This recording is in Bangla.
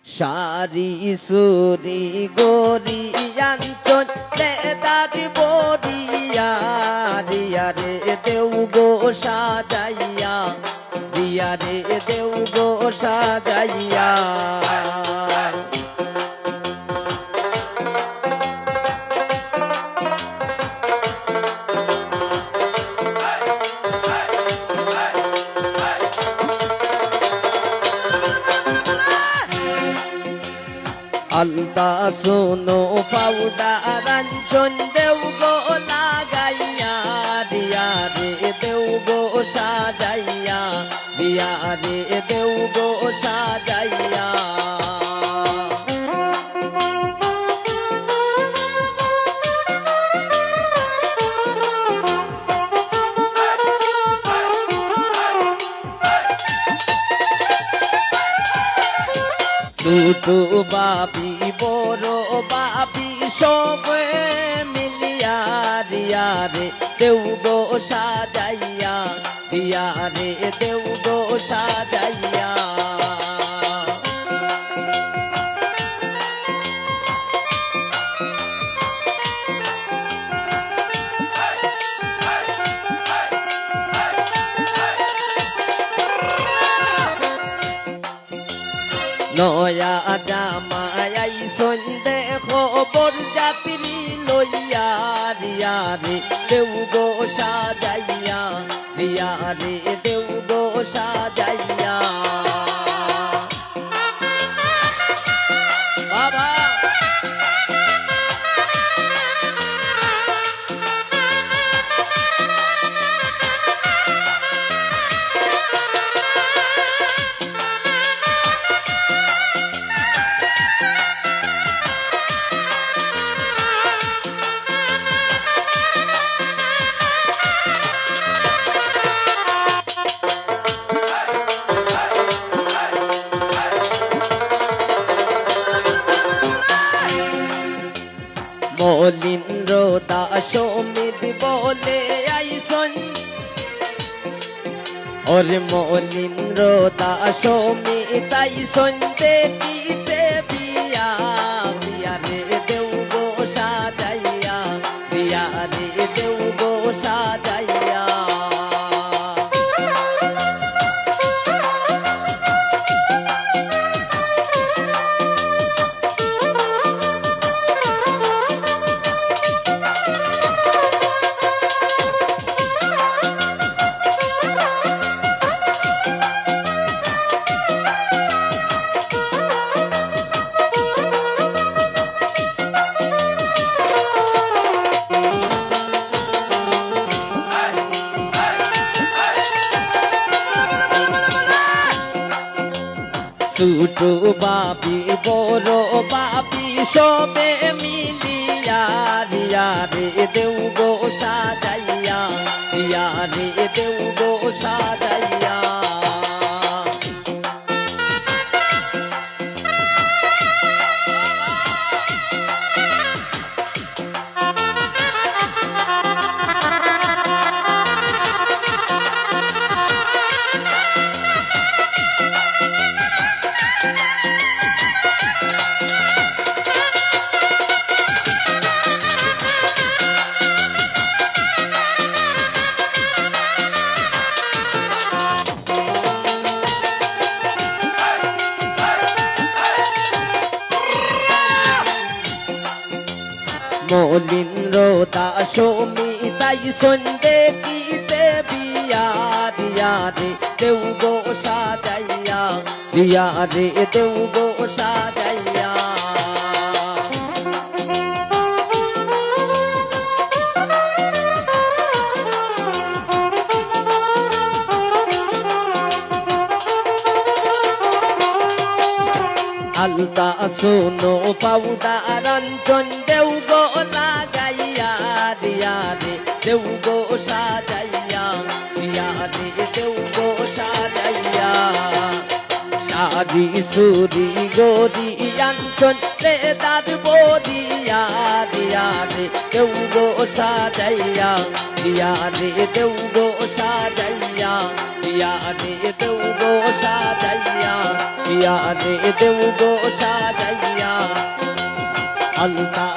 সারি সুরি গরিয়াঞ্চল দাদি বরিয়া রিয়া রে দেউ গো সাজাইয়া রিয়া রে দেউ গো সাজাইয়া আলতা সোনো পাউডার আঞ্চন দেউ গো লাগাইয়া রিয়া রে দেউ গো সাজাইয়া রিয়া রে দেউ গো সাজাইয়া ছোটো বাবি বড় বাবি সবে মিলিয়া রিয়া রে দেউ গো সাজাইয়া রিয়া রে দেউ গো সাজাইয়া নয়া জামাই সন্ধে খবর যাত্রী লইয়া রিয়া রে দেউ গো সাজাইয়া রিয়া রে দেউ গো সাজাইয়া বাবা মলিন্দ্র দাস মিদ বলে আইসন ওরে মলিন্দ্র দাস মিদ আইসন দেখিতে বিয়া বিয়া রে দেউ গো সাজাইয়া বিয়া রে দেউ গো সাজাইয়া ছোটো বাবি বড় বাবি সবে মিলিয়া রিয়া রে দেউ গো সাজাইয়া রিয়া রে দেউ গো সাজাইয়া মলিন্দ্র দাস মিতাই সন্ধে কিতে বিয়া রিয়া রে দেউ গো সাজাইয়া রিয়া রে দেউ গো সাজাইয়া আলতা সোনো পাউডার আঞ্চন দেউ গো লাগাইয়া রিয়া রে দেউ গো সাজাইয়া রিয়া রে দেউ গো সাজাইয়া সারি সুরি গরিয়াঞ্চন দাদ বরিয়া রিয়া রে দেউ গো সাজাইয়া রিয়া রে দেউ গো সাজাইয়া ইয়া রে দেউ গো সাজাইয়া ইয়া রে দেউ গো সাজাইয়া আলতা